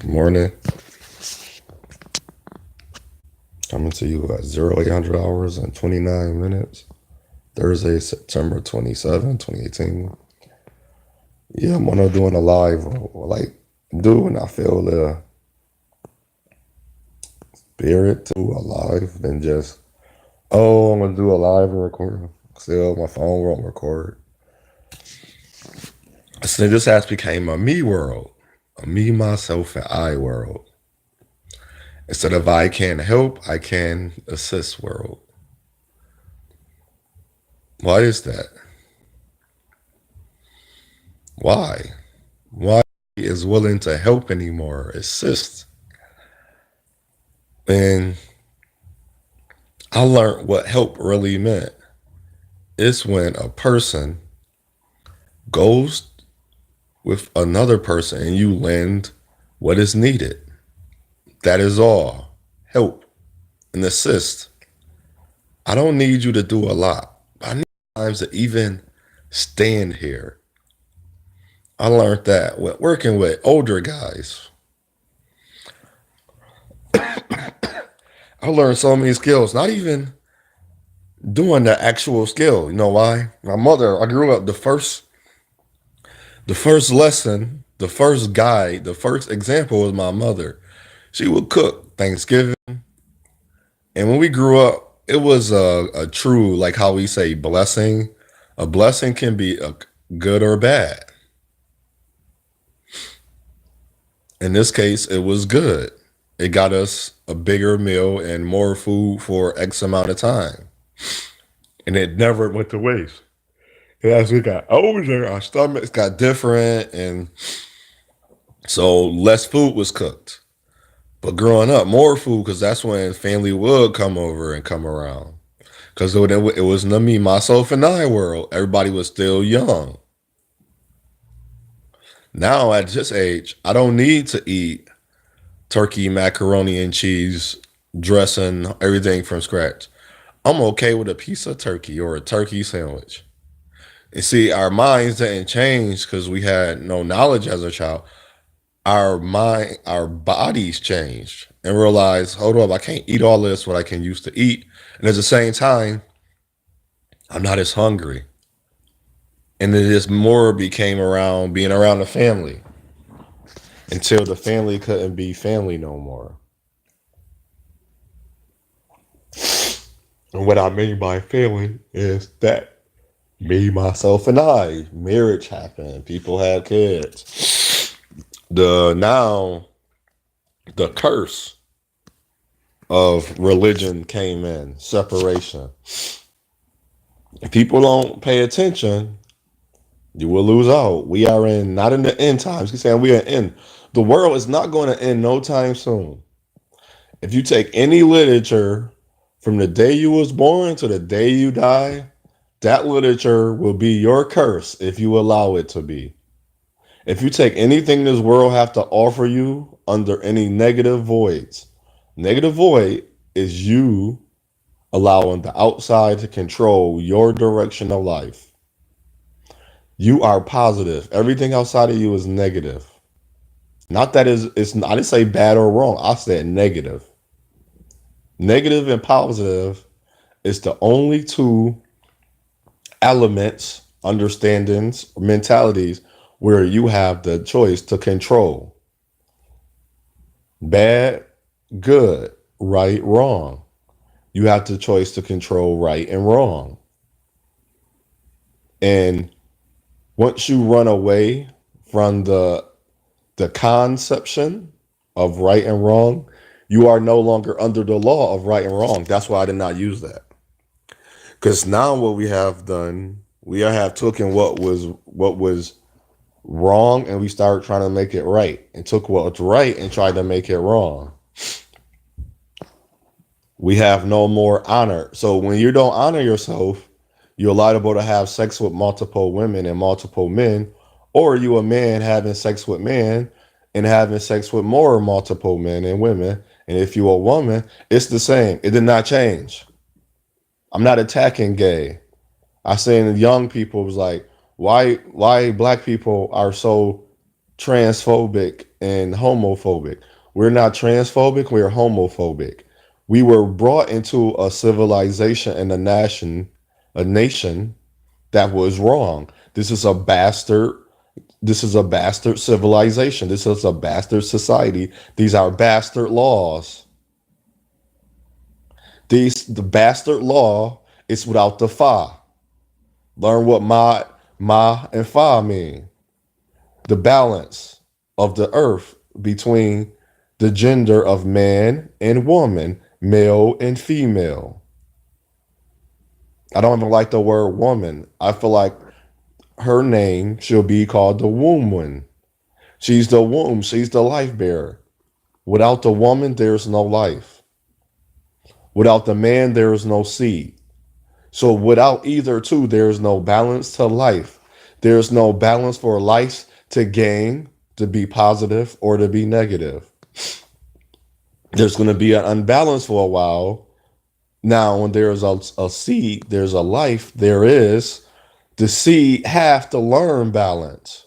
Morning, coming to you at 0800 hours and 29 minutes. Thursday, September 27, 2018. Yeah, I'm gonna doing a live, like, do when I feel the spirit to a live than just, oh, I'm gonna do a live and record. Still, my phone won't record. So this has became a me world, a me, myself, and I world. Instead of I can help, I can assist world. Why is that? Why? Why is willing to help anymore, assist? And I learned what help really meant. It's when a person goes with another person and you lend what is needed. That is all. Help and assist. I don't need you to do a lot. I need times to even stand here. I learned that with working with older guys. I learned so many skills, not even doing the actual skill. You know why? My mother, I grew up the first lesson, the first guide, the first example was my mother. She would cook Thanksgiving. And when we grew up, it was a true, like how we say, blessing. A blessing can be good or bad. In this case, it was good. It got us a bigger meal and more food for X amount of time. And it never went to waste. And as we got older, our stomachs got different. And so less food was cooked. But growing up, more food because that's when family would come over and come around. Because it was the me, myself, and I world. Everybody was still young. Now at this age, I don't need to eat turkey, macaroni, and cheese, dressing, everything from scratch. I'm okay with a piece of turkey or a turkey sandwich. And see, our minds didn't change because we had no knowledge as a child. Our bodies changed and realized, hold up, I can't eat all this what I can used to eat. And at the same time, I'm not as hungry. And it just more became around being around the family until the family couldn't be family no more. And what I mean by family is that me, myself, and I, marriage happened, people had kids. The curse of religion came in, separation. If people don't pay attention, you will lose out. We are in not in the end times. He's saying we are in. The world is not going to end no time soon. If you take any literature from the day you was born to the day you die, that literature will be your curse if you allow it to be. If you take anything this world have to offer you under any negative void is you allowing the outside to control your direction of life. You are positive. Everything outside of you is negative. Not that it's I didn't say bad or wrong. I said negative. Negative and positive is the only two elements, understandings, mentalities where you have the choice to control. Bad, good, right, wrong. You have the choice to control right and wrong. And once you run away from the conception of right and wrong, you are no longer under the law of right and wrong. That's why I did not use that. Because now what we have done, we have taken what was wrong and we started trying to make it right, and took what's right and tried to make it wrong. We have no more honor. So when you don't honor yourself, you're liable to have sex with multiple women and multiple men, or you a man having sex with men and having sex with more multiple men and women. And if you a woman, it's the same. It did not change. I'm not attacking gay. I saying young people was like, why black people are so transphobic and homophobic. We're not transphobic, we're homophobic. We were brought into a civilization and a nation that was wrong. This is a bastard. This is a bastard civilization. This is a bastard society. These are bastard laws. The bastard law is without the fa. Learn what ma and fa mean. The balance of the earth between the gender of man and woman, male and female. I don't even like the word woman. I feel like her name should be called the womb one. She's the womb. She's the life bearer. Without the woman, there's no life. Without the man, there is no seed. So without either two, there is no balance to life. There's no balance for life to gain, to be positive or to be negative. There's going to be an unbalance for a while. Now, when there's a seed, there's a life, there is the seed have to learn balance.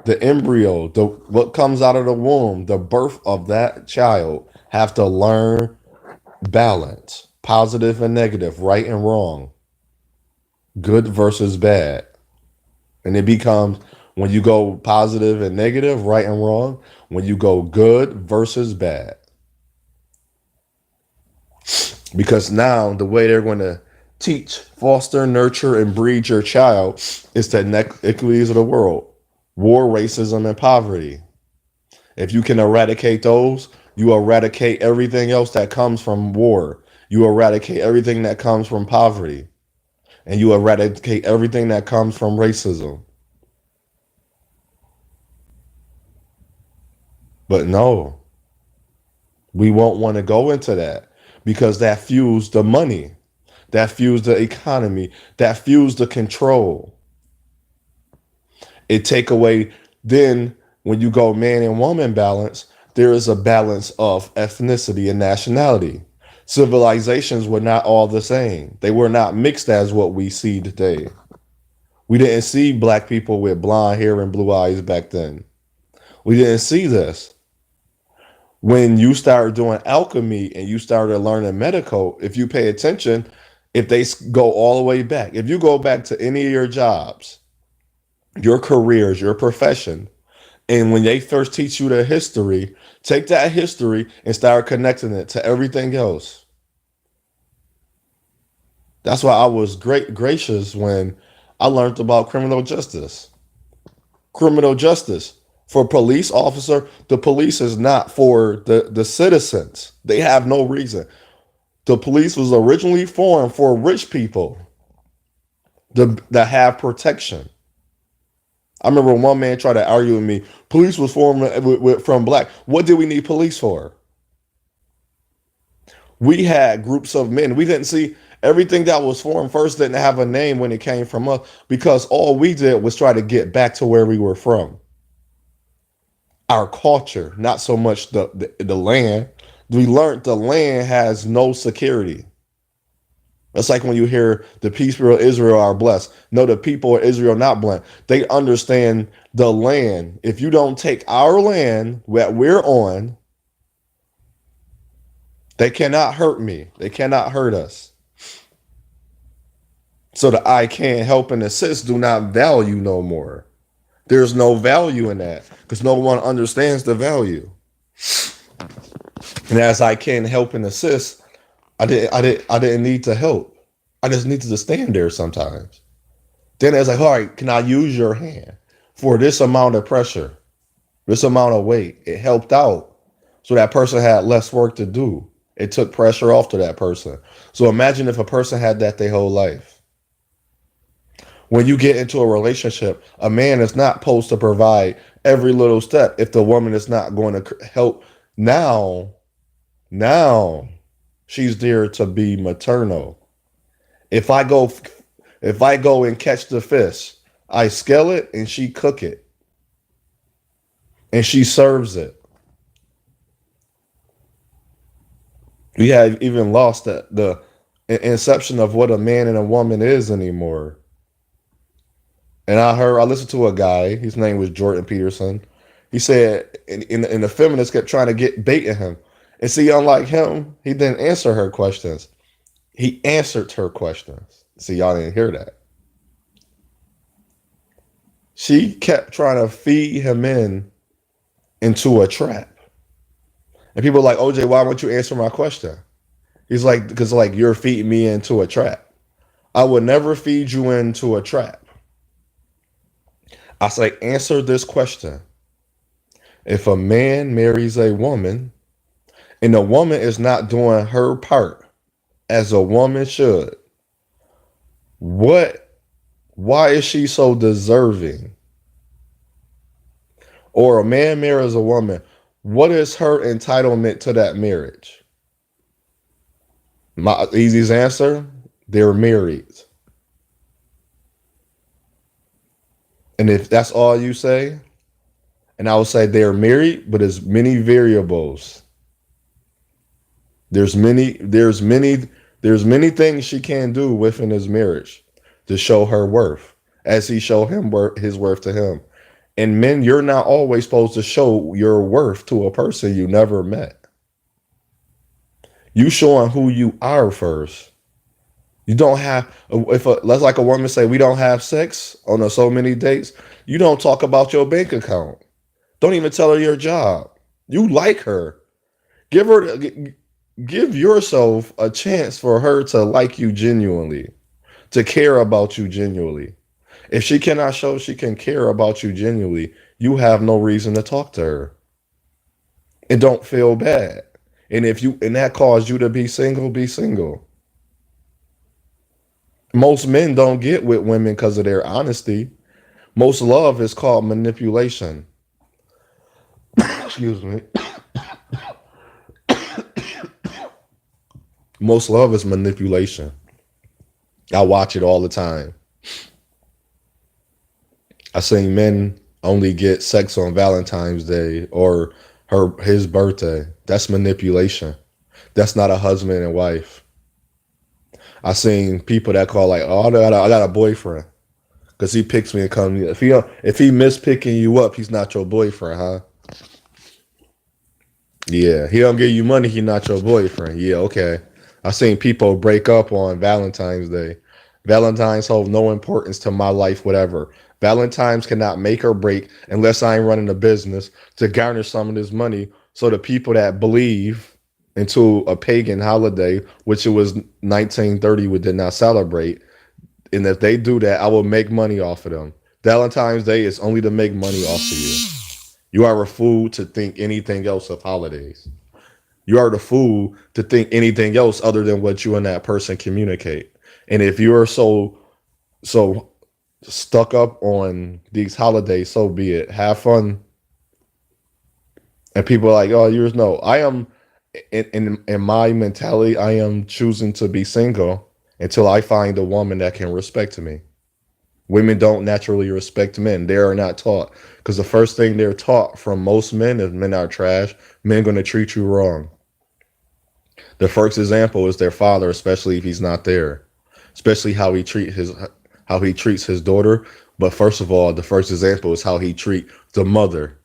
The embryo, what comes out of the womb, the birth of that child have to learn balance, positive and negative, right and wrong, good versus bad. And it becomes when you go positive and negative, right and wrong, when you go good versus bad. Because now the way they're going to teach, foster, nurture, and breed your child is the inequities of the world: war, racism, and poverty. If you can eradicate those, you eradicate everything else that comes from war. You eradicate everything that comes from poverty. And you eradicate everything that comes from racism. But no, we won't want to go into that because that fuels the money, that fuels the economy, that fuels the control. It take away then when you go man and woman balance, there is a balance of ethnicity and nationality. Civilizations were not all the same. They were not mixed as what we see today. We didn't see black people with blonde hair and blue eyes back then. We didn't see this. When you started doing alchemy and you started learning medical, if you pay attention, if they go all the way back, if you go back to any of your jobs, your careers, your profession, and when they first teach you the history, take that history and start connecting it to everything else. That's why I was gracious when I learned about criminal justice. Criminal justice. For a police officer, the police is not for the citizens. They have no reason. The police was originally formed for rich people that have protection. I remember one man tried to argue with me. Police was formed from black. What did we need police for? We had groups of men. We didn't see everything that was formed first didn't have a name when it came from us because all we did was try to get back to where we were from. Our culture, not so much the land. We learned the land has no security. It's like when you hear the people of Israel are blessed. No, the people of Israel not blessed. They understand the land. If you don't take our land that we're on, they cannot hurt me. They cannot hurt us. So the I can't help and assist do not value no more. There's no value in that because no one understands the value. And as I can help and assist, I didn't need to help. I just needed to stand there sometimes. Then it's like, all right, can I use your hand for this amount of pressure, this amount of weight? It helped out. So that person had less work to do. It took pressure off to that person. So imagine if a person had that their whole life. When you get into a relationship, a man is not supposed to provide every little step if the woman is not going to help. Now she's there to be maternal. If I go and catch the fish, I scale it and she cook it. And she serves it. We have even lost the inception of what a man and a woman is anymore. And I listened to a guy, his name was Jordan Peterson. He said, and the feminists kept trying to get baiting him. And see, unlike him, he didn't answer her questions. He answered her questions. See, y'all didn't hear that. She kept trying to feed him into a trap. And people are like, OJ, why won't you answer my question? He's like, because like you're feeding me into a trap. I would never feed you into a trap. I say, answer this question. If a man marries a woman and the woman is not doing her part as a woman should, what why is she so deserving? Or a man marries a woman, what is her entitlement to that marriage? My easiest answer, they're married. And if that's all you say, and I would say they're married, but there's many variables. There's many things she can do within his marriage to show her worth, as he showed his worth to him. And men, you're not always supposed to show your worth to a person you never met. You showing who you are first. You don't have if let's like a woman say we don't have sex on so many dates. You don't talk about your bank account. Don't even tell her your job. You like her. Give her give yourself a chance for her to like you genuinely, to care about you genuinely. If she cannot show she can care about you genuinely, you have no reason to talk to her. And don't feel bad. And if you and that caused you to be single, be single. Most men don't get with women because of their honesty. Most love is called manipulation. Excuse me. Most love is manipulation. I watch it all the time. I seen men only get sex on Valentine's Day or his birthday. That's manipulation. That's not a husband and wife. I seen people that call like, oh, I got a boyfriend because he picks me and comes. If he mispicking you up, he's not your boyfriend, huh? Yeah, he don't give you money. He not your boyfriend. Yeah, okay. I seen people break up on Valentine's Day. Valentine's hold no importance to my life, whatever. Valentine's cannot make or break unless I ain't running a business to garner some of this money. So the people that believe into a pagan holiday, which it was 1930, we did not celebrate, and if they do that, I will make money off of them. Valentine's Day is only to make money off of you. You are a fool to think anything else of holidays. You are the fool to think anything else other than what you and that person communicate. And if you are so stuck up on these holidays, so be it. Have fun. And people are like, oh, yours no. I am in my mentality, I am choosing to be single until I find a woman that can respect me. Women don't naturally respect men. They are not taught. Because the first thing they're taught from most men is men are trash. Men going to treat you wrong. The first example is their father, especially if he's not there. Especially how he treats his daughter. But first of all, the first example is how he treat the mother.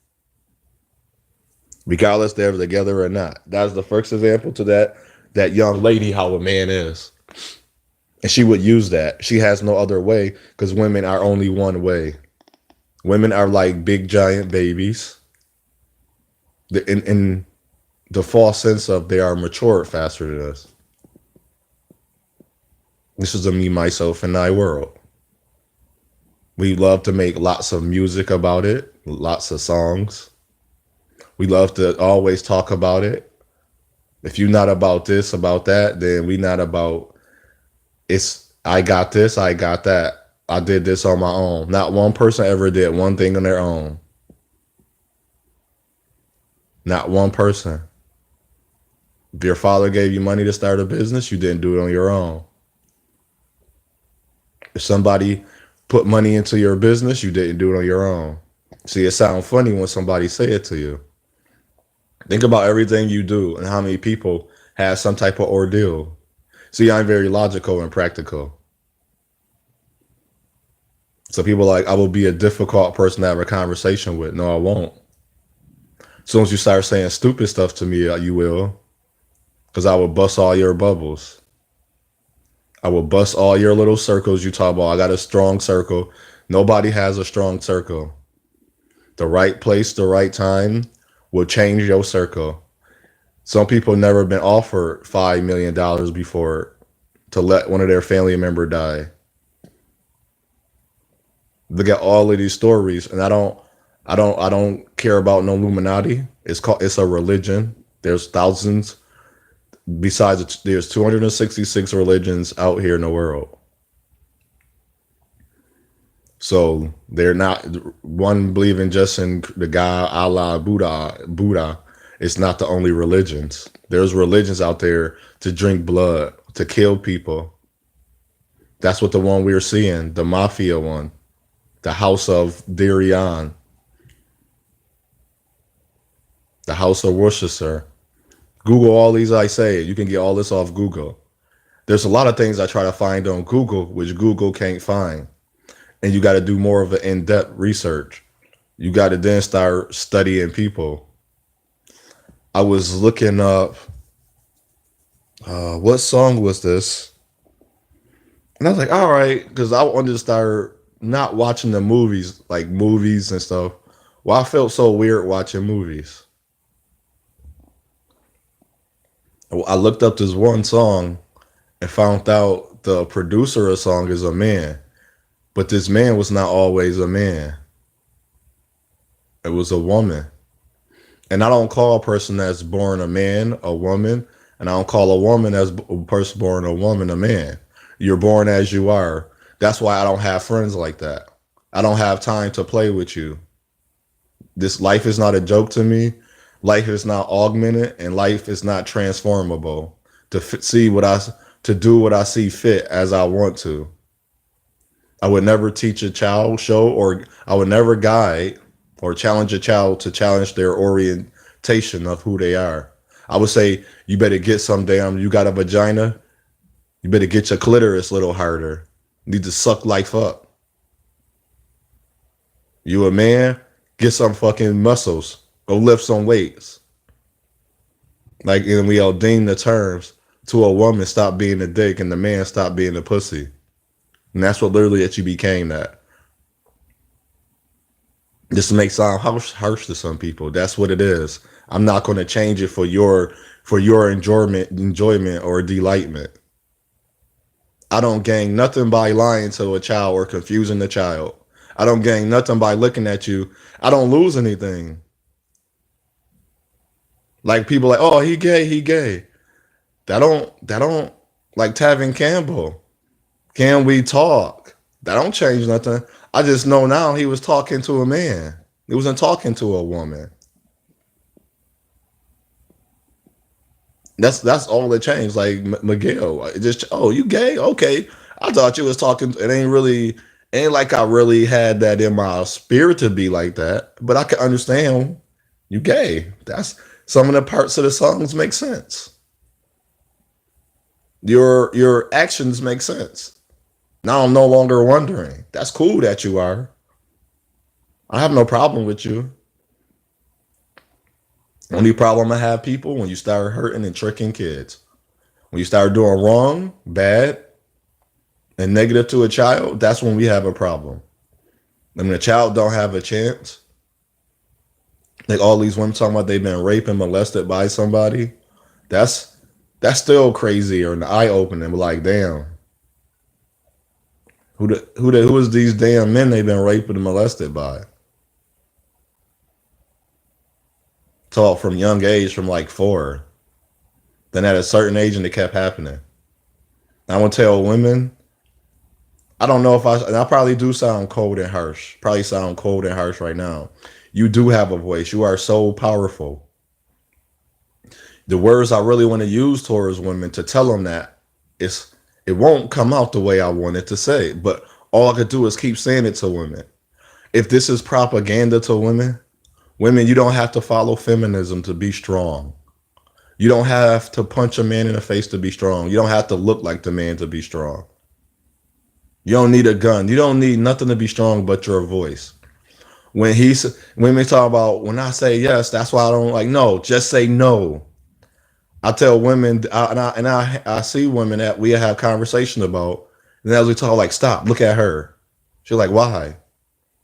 Regardless they're together or not. That's the first example to that young lady, how a man is. And she would use that. She has no other way because women are only one way. Women are like big giant babies. In the false sense of they are matured faster than us. This is a me, myself, and I world. We love to make lots of music about it, lots of songs. We love to always talk about it. If you're not about this, about that, then we not about it's I got this, I got that. I did this on my own. Not one person ever did one thing on their own. Not one person. If your father gave you money to start a business, you didn't do it on your own. If somebody put money into your business, you didn't do it on your own. See, it sounds funny when somebody say it to you. Think about everything you do and how many people have some type of ordeal. See, I'm very logical and practical. So people are like, I will be a difficult person to have a conversation with. No, I won't. As soon as you start saying stupid stuff to me, you will, because I will bust all your bubbles. I will bust all your little circles you talk about. I got a strong circle. Nobody has a strong circle. The right place, the right time will change your circle. Some people never been offered $5 million before to let one of their family member die. Look at all of these stories, and I don't care about no Illuminati. It's a religion. There's thousands. Besides, there's 266 religions out here in the world. So they're not one believing just in the God, Allah, Buddha. It's not the only religions. There's religions out there to drink blood, to kill people. That's what the one we're seeing, the mafia one, the House of Darian, the House of Worcester. Google all these I say. You can get all this off Google. There's a lot of things I try to find on Google, which Google can't find. And you got to do more of an in-depth research. You got to then start studying people. I was looking up, what song was this? And I was like, all right, because I wanted to start not watching the movies, like movies and stuff. Well, I felt so weird watching movies. I looked up this one song and found out the producer of the song is a man. But this man was not always a man. It was a woman. And I don't call a person that's born a man a woman. And I don't call a woman that's a person born a woman a man. You're born as you are. That's why I don't have friends like that. I don't have time to play with you. This life is not a joke to me. Life is not augmented, and life is not transformable to do what I see fit as I want to. I would never teach a child or I would never guide or challenge a child to challenge their orientation of who they are. I would say, you better get you got a vagina, you better get your clitoris a little harder. You need to suck life up. You a man, get some fucking muscles. Go lift some weights. Like, and we all deem the terms to a woman, stop being a dick, and the man stop being a pussy. And that's what literally that you became that. This may sound harsh to some people. That's what it is. I'm not going to change it for your enjoyment or delightment. I don't gain nothing by lying to a child or confusing the child. I don't gain nothing by looking at you. I don't lose anything. Like people like, oh, he gay. That don't like Tavin Campbell. Can we talk? That don't change nothing. I just know now he was talking to a man. He wasn't talking to a woman. That's all that changed. Like Miguel, it just, oh, you gay? Okay. I thought you was talking. Ain't like I really had that in my spirit to be like that. But I can understand you gay. That's some of the parts of the songs make sense. Your actions make sense. Now I'm no longer wondering. That's cool that you are. I have no problem with you. Only problem I have, people, when you start hurting and tricking kids. When you start doing wrong, bad, and negative to a child, that's when we have a problem. And when a child don't have a chance, like all these women talking about they've been raped and molested by somebody, that's still crazy or an eye opening. But like, damn, who is these damn men they've been raped and molested by? Taught from young age, from like 4. Then at a certain age, and it kept happening. I want to tell women, I don't know if and I probably do sound cold and harsh. Probably sound cold and harsh right now. You do have a voice. You are so powerful. The words I really want to use towards women to tell them that it won't come out the way I want it to say. But all I could do is keep saying it to women. If this is propaganda to women, you don't have to follow feminism to be strong. You don't have to punch a man in the face to be strong. You don't have to look like the man to be strong. You don't need a gun. You don't need nothing to be strong but your voice. When women talk about when I say yes, that's why I don't like no. Just say no. I tell women, I see women that we have conversation about, and as we talk, like stop, look at her. She's like, why?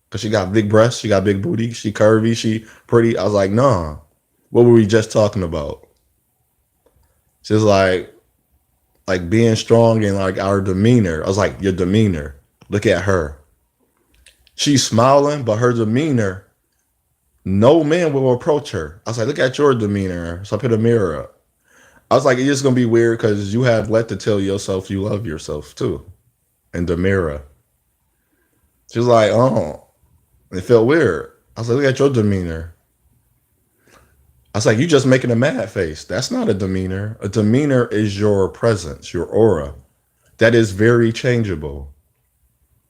Because she got big breasts, she got big booty, she curvy, she pretty. I was like, nah. What were we just talking about? She's like being strong and like our demeanor. I was like, your demeanor. Look at her. She's smiling, but her demeanor, no man will approach her. I was like, look at your demeanor. So I put a mirror up. I was like, it's just gonna be weird because you have let to tell yourself you love yourself too. In the mirror. She's like, oh, it felt weird. I was like, look at your demeanor. I was like, you just making a mad face. That's not a demeanor. A demeanor is your presence, your aura. That is very changeable.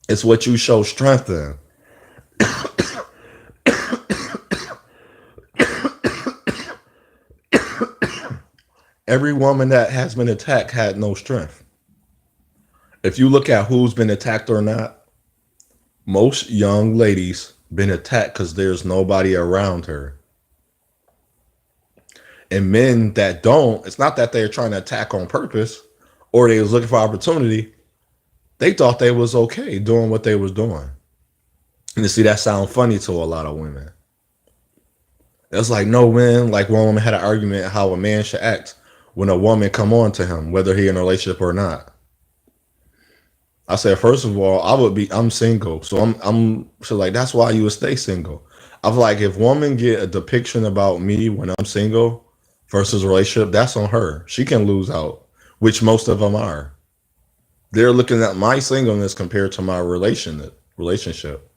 It's what you show strength in. Every woman that has been attacked had no strength. If you look at who's been attacked or not, most young ladies been attacked because there's nobody around her. And men that don't, it's not that they're trying to attack on purpose or they was looking for opportunity. They thought they was okay doing what they was doing. And you see, that sound funny to a lot of women. It's like, no, man, like one woman had an argument how a man should act when a woman come on to him, whether he in a relationship or not. I said, first of all, I'm single. So like, that's why you would stay single. I feel like if women get a depiction about me when I'm single versus a relationship, that's on her. She can lose out, which most of them are. They're looking at my singleness compared to my relationship.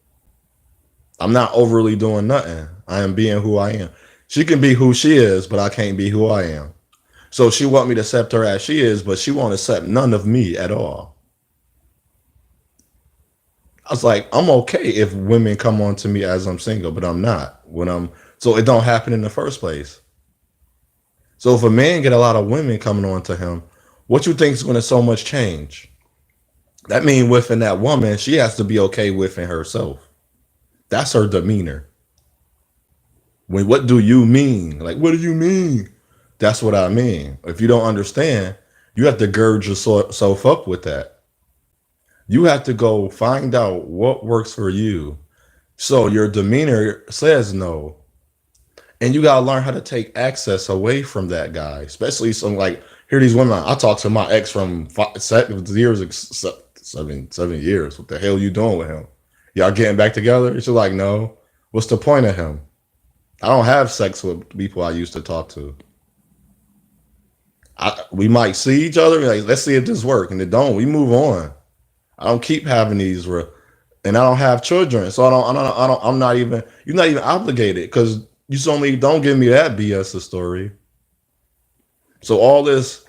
I'm not overly doing nothing. I am being who I am. She can be who she is, but I can't be who I am. So she want me to accept her as she is, but she won't accept none of me at all. I was like, I'm okay if women come on to me as I'm single, but I'm not when I'm so it don't happen in the first place. So if a man get a lot of women coming on to him, what you think is going to so much change? That mean within that woman, she has to be okay within herself. That's her demeanor. When what do you mean? Like, what do you mean? That's what I mean. If you don't understand, you have to gird yourself up with that. You have to go find out what works for you. So your demeanor says no. And you gotta learn how to take access away from that guy, especially some like here these women. I talked to my ex from 7 years. What the hell you doing with him? Y'all getting back together? She's like, no. What's the point of him? I don't have sex with people I used to talk to. We might see each other. Like, let's see if this works, and it don't. We move on. I don't keep having these, and I don't have children, so I don't. I'm not even. You're not even obligated because you only don't give me that BS story. So all this,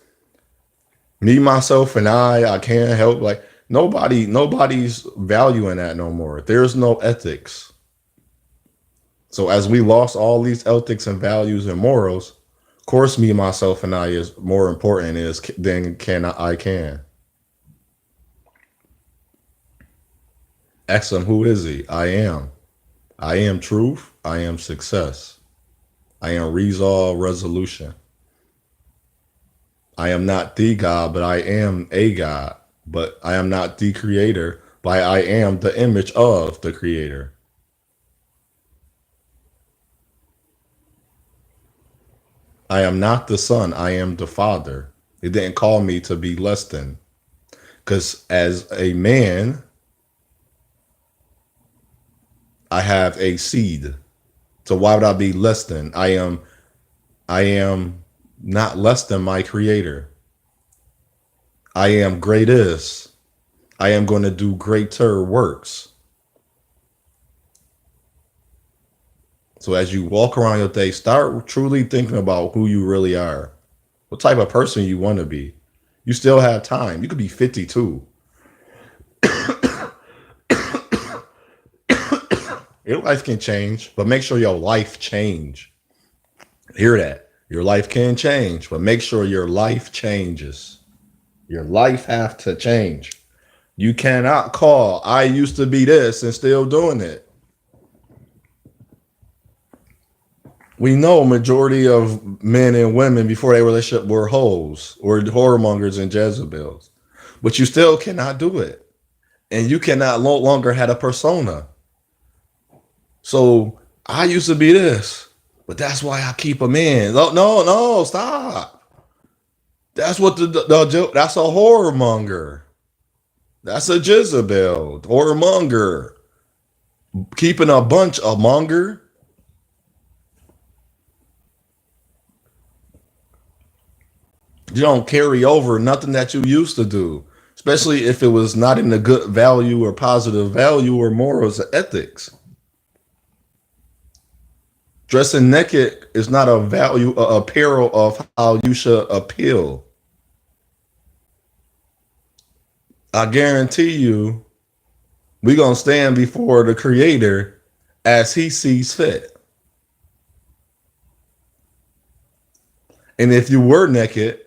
me, myself, and I can't help. Like nobody's valuing that no more. There's no ethics. So as we lost all these ethics and values and morals, of course, me, myself, and I is more important is than I can. Ask him, who is he? I am. I am truth. I am success. I am resolve resolution. I am not the God, but I am a God. But I am not the creator, but I am the image of the creator. I am not the son. I am the father. It didn't call me to be less than. Because as a man, I have a seed. So why would I be less than? I am not less than my creator. I am greatest. I am going to do greater works. So as you walk around your day, start truly thinking about who you really are. What type of person you want to be. You still have time. You could be 52. Your life can change, but make sure your life change. Hear that. Your life can change, but make sure your life changes. Your life have to change. You cannot call, I used to be this and still doing it. We know majority of men and women before their relationship were hoes or whoremongers and Jezebels, but you still cannot do it, and you cannot no longer have a persona. So I used to be this, but that's why I keep them in. No, no, no, stop. That's what that's a whoremonger. That's a Jezebel, whoremonger. Keeping a bunch of monger. You don't carry over nothing that you used to do, especially if it was not in the good value or positive value or morals or ethics. Dressing naked is not a value, a apparel of how you should appeal. I guarantee you, we're going to stand before the Creator as He sees fit. And if you were naked,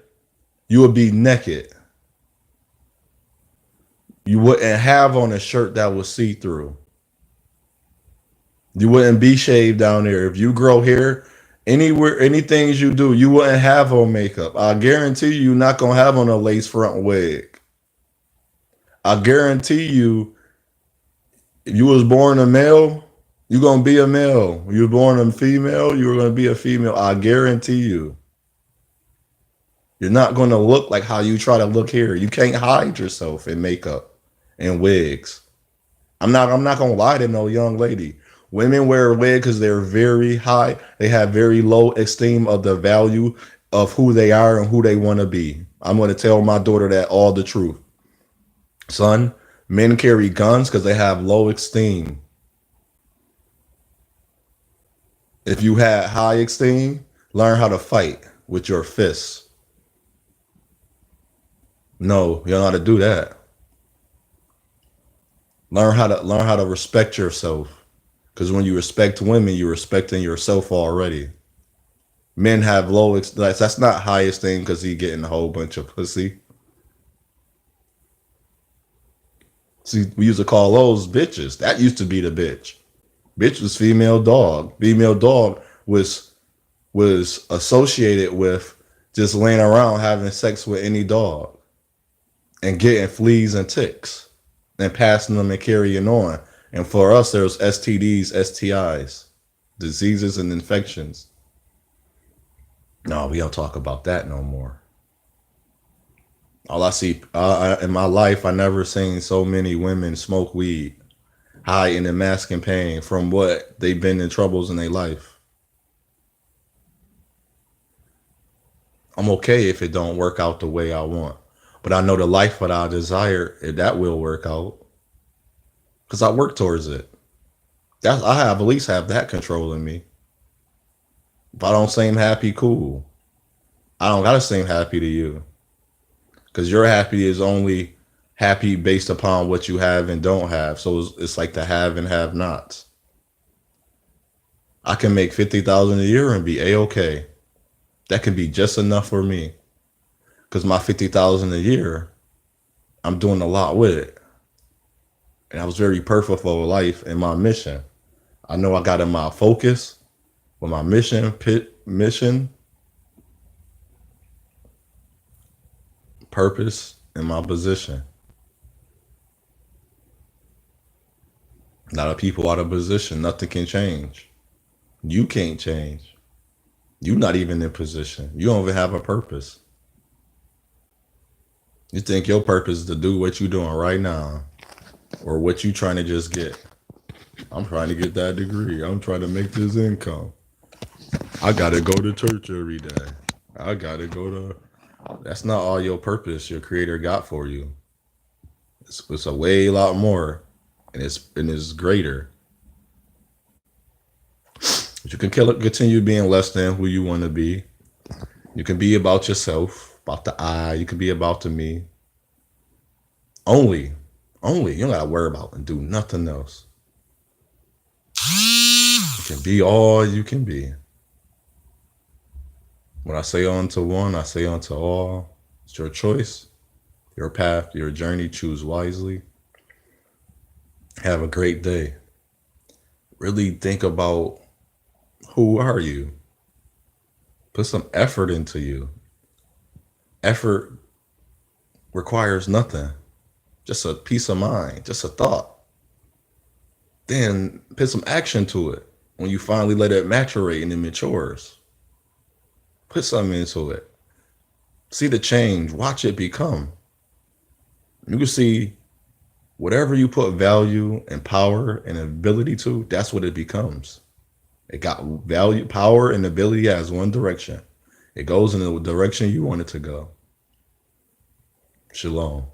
you would be naked. You wouldn't have on a shirt that was see through. You wouldn't be shaved down there. If you grow hair, anywhere, any things you do, you wouldn't have on makeup. I guarantee you're not gonna have on a lace front wig. I guarantee you, if you was born a male, you're gonna be a male. You were born a female, you're gonna be a female. I guarantee you. You're not gonna look like how you try to look here. You can't hide yourself in makeup and wigs. I'm not gonna lie to no young lady. Women wear a wig because they're very high. They have very low esteem of the value of who they are and who they want to be. I'm gonna tell my daughter that all the truth. Son, men carry guns because they have low esteem. If you had high esteem, learn how to fight with your fists. No, you don't know how to do that. Learn how to respect yourself. Because when you respect women, you're respecting yourself already. Men have that's not highest thing because he getting a whole bunch of pussy. See, we used to call those bitches. That used to be the bitch. Bitch was female dog. Female dog was associated with just laying around having sex with any dog and getting fleas and ticks and passing them and carrying on. And for us, there's STDs, STIs, diseases and infections. No, we don't talk about that no more. All I see in my life, I never seen so many women smoke weed, hiding and masking pain from what they've been in troubles in their life. I'm okay if it don't work out the way I want, but I know the life that I desire that will work out because I work towards it. I have at least have that control in me. If I don't seem happy, cool. I don't gotta seem happy to you because your happy is only happy based upon what you have and don't have. So it's like the have and have nots. I can make 50,000 a year and be a okay. That can be just enough for me because my 50,000 a year, I'm doing a lot with it, and I was very purposeful of life and my mission. I know I got in my focus with my mission, purpose, and my position. A lot of people out of position, nothing can change. You can't change. You're not even in position. You don't even have a purpose. You think your purpose is to do what you're doing right now or what you trying to just get. I'm trying to get that degree. I'm trying to make this income. I gotta go to church every day. I gotta go to. That's not all your purpose your creator got for you. It's a way lot more, and it's greater. But you can continue being less than who you want to be. You can be about yourself, about the I. You can be about the me. Only, only. You don't gotta worry about and do nothing else. You can be all you can be. When I say on to one, I say on to all. It's your choice, your path, your journey. Choose wisely. Have a great day. Really think about who are you? Put some effort into you. Effort requires nothing, just a peace of mind, just a thought. Then put some action to it. When you finally let it maturate and it matures, put something into it. See the change. Watch it become. You can see whatever you put value and power and ability to, that's what it becomes. It got value, power, and ability as one direction. It goes in the direction you want it to go. Shalom.